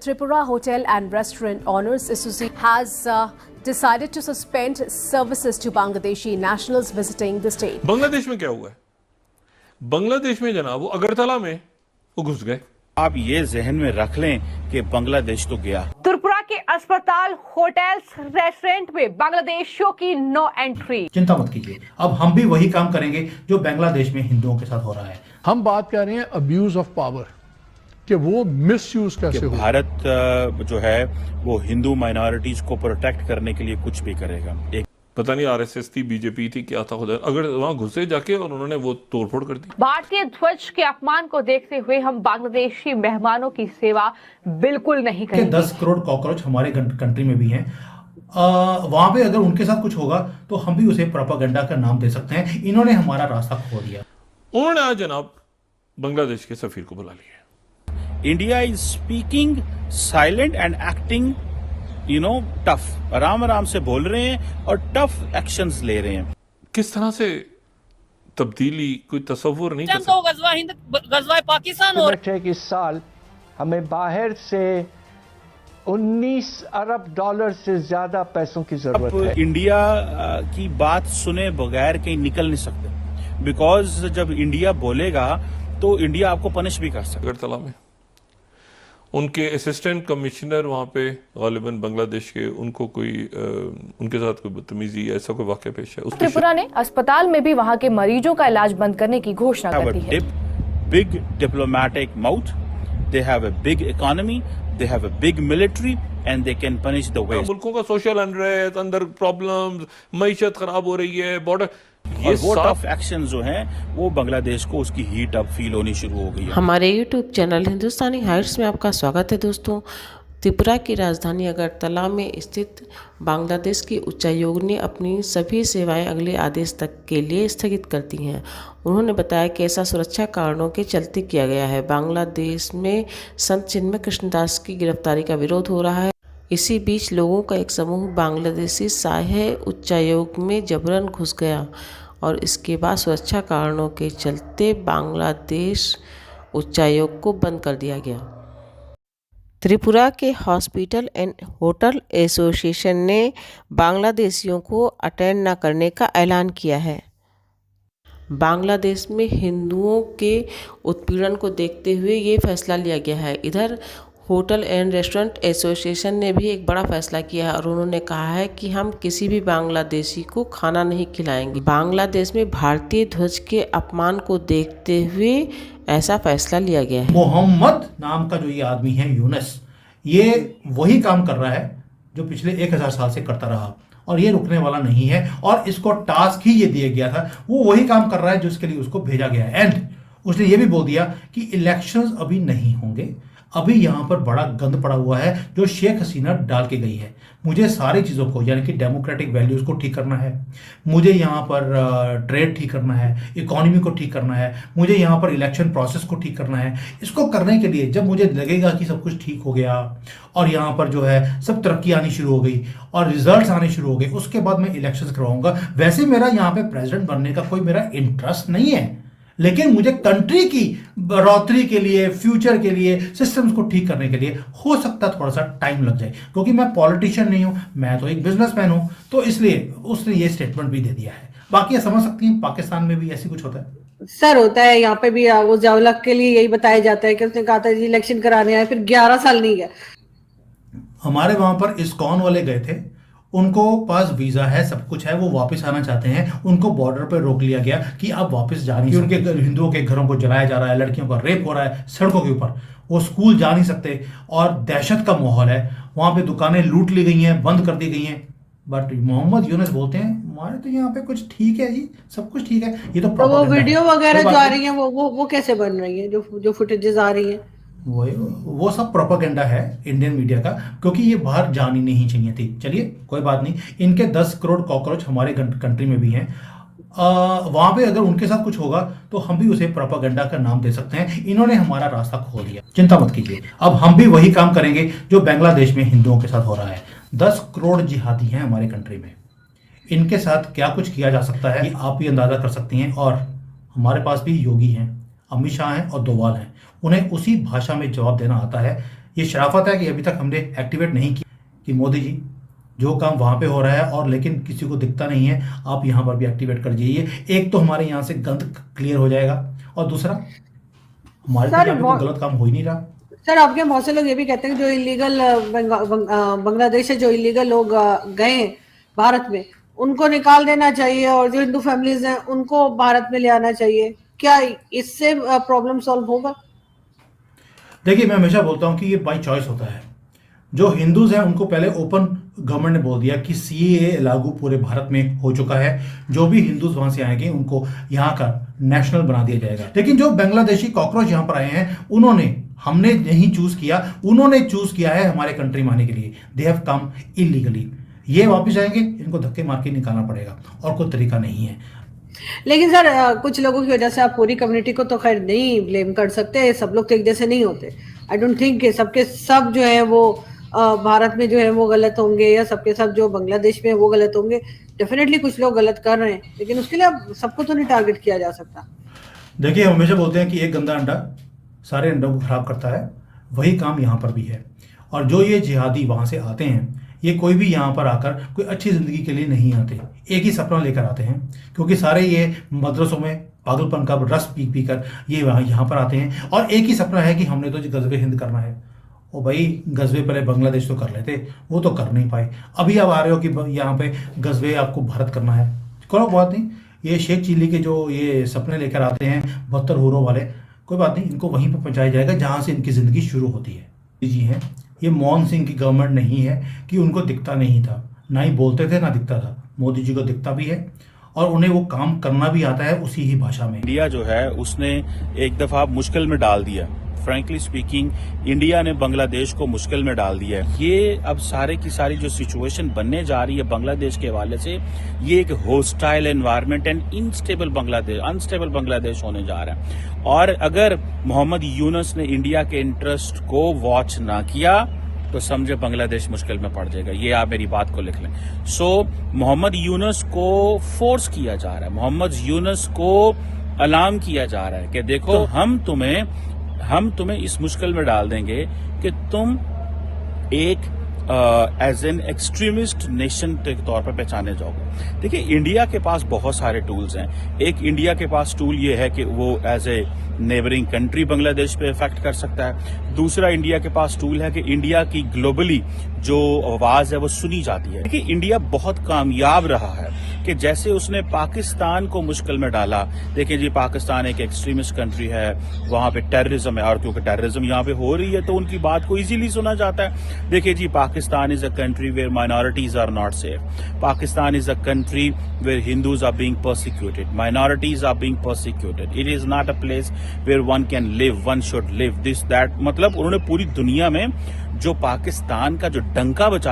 Tripura Hotel and Restaurant Owners Association has decided to suspend services to Bangladeshi nationals visiting the state. Bangladesh में क्या हुआ है? बांग्लादेश में जनाब वो अगरतला में वो घुस गए। आप ये जहन में रख लें कि बांग्लादेश तो गया। त्रिपुरा के अस्पताल, होटल्स, रेस्टोरेंट में बांग्लादेशियों की नो एंट्री। चिंता मत कीजिए, अब हम भी वही काम करेंगे जो बांग्लादेश में हिंदुओं के साथ हो रहा है। हम बात कर रहे हैं अब्यूज ऑफ पावर, कि वो मिसयूज कैसे हो। भारत जो है वो हिंदू माइनॉरिटीज को प्रोटेक्ट करने के लिए कुछ भी करेगा। एक पता नहीं आरएसएस थी, बीजेपी थी, क्या था खुदा, अगर वहां घुसे जाके और उन्होंने वो तोड़फोड़ कर दी। भारतीय ध्वज के अपमान को देखते हुए हम बांग्लादेशी मेहमानों की सेवा बिल्कुल नहीं करेंगे। 10 करोड़ कॉकरोच हमारे कंट्री में भी हैं। वहां पे अगर उनके साथ कुछ होगा तो हम भी उसे प्रोपेगेंडा का नाम दे सकते हैं। इन्होंने हमारा रास्ता खो दिया। उन्होंने आज जनाब बांग्लादेश के सफीर को बुला लिया। India is speaking silent and acting tough. आराम आराम से बोल रहे हैं और टफ एक्शंस ले रहे हैं। किस तरह से तब्दीली कोई तस्वुर नहीं कर सकते। गज़वा पाकिस्तान और इस साल हमें बाहर से 19 अरब डॉलर से ज्यादा पैसों की जरूरत है। इंडिया की बात सुने बगैर कहीं निकल नहीं सकते, बिकॉज जब इंडिया बोलेगा तो इंडिया आपको पनिश भी कर सकता है। अगरतला में उनके असिस्टेंट कमिश्नर वहां पे गालिबन बांग्लादेश के, उनको कोई उनके साथ कोई बदतमीजी ऐसा कोई वाकया पेश है। त्रिपुरा ने अस्पताल में भी वहां के मरीजों का इलाज बंद करने की घोषणा कर दी है। Big diplomatic mouth, they have a big economy, they have a big military and they can punish the West. मुल्कों का सोशल अनरेस्ट, अंदर प्रॉब्लम्स, मईशत खराब हो रही है, बॉर्डर, ये वो टफ एक्शन जो हैं वो बांग्लादेश को उसकी हीट अब फील होनी शुरू हो गई है। हमारे यूट्यूब चैनल हिंदुस्तानी हाइट्स में आपका स्वागत है दोस्तों। त्रिपुरा की राजधानी अगरतला में स्थित बांग्लादेश के उच्चायोग ने अपनी सभी सेवाएं अगले आदेश तक के लिए स्थगित कर दी हैं। उन्होंने बताया कि ऐसा सुरक्षा कारणों के चलते किया गया है। बांग्लादेश में संत चिन्मय कृष्णदास की गिरफ्तारी का विरोध हो रहा है। इसी बीच लोगों का एक समूह बांग्लादेशी शाही उच्चायोग में जबरन घुस गया और इसके बाद सुरक्षा कारणों के चलते बांग्लादेश उच्चायोग को बंद कर दिया गया। त्रिपुरा के हॉस्पिटल एंड होटल एसोसिएशन ने बांग्लादेशियों को अटेंड न करने का ऐलान किया है। बांग्लादेश में हिंदुओं के उत्पीड़न को देखते हुए ये फैसला लिया गया है। इधर होटल एंड रेस्टोरेंट एसोसिएशन ने भी एक बड़ा फैसला किया है और उन्होंने कहा है कि हम किसी भी बांग्लादेशी को खाना नहीं खिलाएंगे। बांग्लादेश में भारतीय ध्वज के अपमान को देखते हुए ऐसा फैसला लिया गया है। मोहम्मद नाम का जो ये आदमी है, यूनुस, ये वही काम कर रहा है जो पिछले 1000 साल से करता रहा और ये रुकने वाला नहीं है और इसको टास्क ही ये दिया गया था। वो वही काम कर रहा है जिसके लिए उसको भेजा गया है। एंड उसने ये भी बोल दिया कि इलेक्शंस अभी नहीं होंगे, अभी यहाँ पर बड़ा गंद पड़ा हुआ है जो शेख हसीना डाल के गई है। मुझे सारी चीज़ों को, यानी कि डेमोक्रेटिक वैल्यूज़ को ठीक करना है, मुझे यहाँ पर ट्रेड ठीक करना है, इकोनॉमी को ठीक करना है, मुझे यहाँ पर इलेक्शन प्रोसेस को ठीक करना है। इसको करने के लिए जब मुझे लगेगा कि सब कुछ ठीक हो गया और यहाँ पर जो है सब तरक्की आनी शुरू हो गई और रिजल्ट्स आने शुरू हो गए, उसके बाद मैं इलेक्शंस करवाऊंगा। वैसे मेरा यहाँ पे प्रेसिडेंट बनने का कोई मेरा इंटरेस्ट नहीं है, लेकिन मुझे कंट्री की बढ़ोतरी के लिए, फ्यूचर के लिए, सिस्टम्स को ठीक करने के लिए हो सकता है थोड़ा सा टाइम लग जाए, क्योंकि मैं पॉलिटिशियन नहीं हूं, मैं तो एक बिजनेसमैन हूं। तो इसलिए उसने ये स्टेटमेंट भी दे दिया है। बाकी ये समझ सकती हैं पाकिस्तान में भी ऐसी कुछ होता है सर, होता है यहाँ पे भी। वो जवलक के लिए यही बताया जाता है कि उसने कहा था इलेक्शन कराने आए, फिर 11 साल नहीं गए। हमारे वहां पर इस्कॉन वाले गए थे, उनको पास वीजा है, सब कुछ है, वो वापस आना चाहते हैं। उनको बॉर्डर पर रोक लिया गया कि आप वापस जा नहीं सकते। उनके हिंदुओं के घरों को जलाया जा रहा है, लड़कियों का रेप हो रहा है सड़कों के ऊपर, वो स्कूल जा नहीं सकते और दहशत का माहौल है। वहां पे दुकानें लूट ली गई हैं, बंद कर दी गई हैं। बट मोहम्मद यूनुस बोलते हैं हमारे तो यहाँ पे कुछ ठीक है जी, सब कुछ ठीक है। ये तो वो वीडियो वगैरह जो आ रही है वो कैसे बन रही है, जो फुटेजेस आ रही है, वो सब प्रोपेगेंडा है इंडियन मीडिया का, क्योंकि ये बाहर जानी नहीं चाहिए थी। चलिए कोई बात नहीं, इनके 10 करोड़ कॉकरोच हमारे कंट्री में भी हैं। वहां पे अगर उनके साथ कुछ होगा तो हम भी उसे प्रोपेगेंडा का नाम दे सकते हैं। इन्होंने हमारा रास्ता खो दिया। चिंता मत कीजिए, अब हम भी वही काम करेंगे जो बांग्लादेश में हिंदुओं के साथ हो रहा है। 10 करोड़ जिहादी हैं हमारे कंट्री में, इनके साथ क्या कुछ किया जा सकता है आप भी अंदाजा कर सकती हैं। और हमारे पास भी योगी हैं, अमित शाह हैं और डोवाल हैं, उन्हें उसी भाषा में जवाब देना आता है ये शराफत है कि अभी तक हमने एक्टिवेट नहीं किया कि मोदी जी जो काम वहां पे हो रहा है और लेकिन किसी को दिखता नहीं है, आप यहां पर भी एक्टिवेट कर जाइए। एक तो हमारे यहां से गंद क्लियर हो जाएगा और दूसरा हमारे यहाँ पे कोई गलत काम हो ही नहीं रहा। सर आपके बहुत से लोग ये भी कहते हैं जो इलीगल बांग्लादेश से जो इलीगल लोग गए भारत में उनको निकाल देना चाहिए और जो हिंदू फैमिलीज हैं उनको भारत में ले आना चाहिए। क्या इससे प्रॉब्लम सॉल्व होगा? देखिए, मैं हमेशा बोलता हूं कि ये बाय चॉइस होता है। जो हिंदूज हैं उनको पहले ओपन गवर्नमेंट ने बोल दिया कि सीएए लागू पूरे भारत में हो चुका है, जो भी हिंदूज वहां से आएंगे उनको यहाँ का नेशनल बना दिया जाएगा। लेकिन जो बांग्लादेशी कॉकरोच यहाँ पर आए हैं उन्होंने, हमने नहीं चूज किया, उन्होंने चूज किया है हमारे कंट्री में आने के लिए। They have come illegally. ये वापस आएंगे, इनको धक्के मार के निकालना पड़ेगा और कोई तरीका नहीं है। लेकिन सर कुछ लोगों की वजह से आप पूरी कम्युनिटी को तो खैर नहीं ब्लेम कर सकते, सब लोग तो एक जैसे नहीं होते। आई डोंट थिंक सबके सब जो है वो भारत में जो है वो गलत होंगे या सबके सब जो बांग्लादेश में वो गलत होंगे। डेफिनेटली कुछ लोग गलत कर रहे हैं, लेकिन उसके लिए अब सबको तो नहीं टारगेट किया जा सकता। देखिए, हम हमेशा बोलते हैं कि एक गंदा अंडा सारे अंडों को खराब करता है, वही काम यहाँ पर भी है। और जो ये जिहादी वहाँ से आते हैं, ये कोई भी यहाँ पर आकर कोई अच्छी ज़िंदगी के लिए नहीं आते, एक ही सपना लेकर आते हैं। क्योंकि सारे ये मदरसों में पागलपन का रस पी कर ये यहाँ पर आते हैं और एक ही सपना है कि हमने तो गजबे हिंद करना है। ओ भाई, गजबे पहले बांग्लादेश तो कर लेते, वो तो कर नहीं पाए। अभी आप आ रहे हो कि यहाँ पे गजबे आपको भारत करना है। करो, बात नहीं। ये शेख चिल्ली के जो ये सपने लेकर आते हैं 72 हूरों वाले, कोई बात नहीं, इनको वहीं पर पहुँचाया जाएगा जहाँ से इनकी ज़िंदगी शुरू होती है। जी हैं, ये मनमोहन सिंह की गवर्नमेंट नहीं है कि उनको दिखता नहीं था, ना ही बोलते थे ना दिखता था। मोदी जी को दिखता भी है और उन्हें वो काम करना भी आता है उसी ही भाषा में। इंडिया जो है उसने एक दफा मुश्किल में डाल दिया। फ्रैंकली स्पीकिंग, इंडिया ने बांग्लादेश को मुश्किल में डाल दिया है। ये अब सारे की सारी जो सिचुएशन बनने जा रही है बांग्लादेश के हवाले से, ये एक hostile environment and unstable Bangladesh होने जा रहा है। और अगर मोहम्मद यूनुस ने इंडिया के इंटरेस्ट को वॉच ना किया तो समझे बांग्लादेश मुश्किल में पड़ जाएगा। ये आप मेरी बात को लिख लें। सो मोहम्मद यूनुस को फोर्स किया जा रहा है, मोहम्मद यूनुस को अलार्म किया जा रहा है कि देखो तो हम तुम्हें इस मुश्किल में डाल देंगे कि तुम एक एज एन एक्सट्रीमिस्ट नेशन के तौर पर पहचाने जाओगे। देखिए, इंडिया के पास बहुत सारे टूल्स हैं। एक इंडिया के पास टूल ये है कि वो as a neighbouring country Bangladesh पे इफेक्ट कर सकता है। दूसरा इंडिया के पास टूल है कि इंडिया की ग्लोबली जो आवाज है वो सुनी जाती है। देखिए, इंडिया बहुत कामयाब रहा है कि जैसे उसने पाकिस्तान को मुश्किल में डाला। देखिए जी, पाकिस्तान एक एक्सट्रीमिस्ट कंट्री है, वहां पे टेररिज्म है और क्योंकि टेररिज्म यहाँ पे हो रही है तो उनकी बात को इजीली सुना जाता है। देखिए जी, Pakistan is a country where minorities are not safe. Pakistan is a country where Hindus are being persecuted, minorities are being persecuted. It is not a place where one can live, one should live, this that. मतलब उन्होंने पूरी दुनिया में जो पाकिस्तान का जो डंका बचा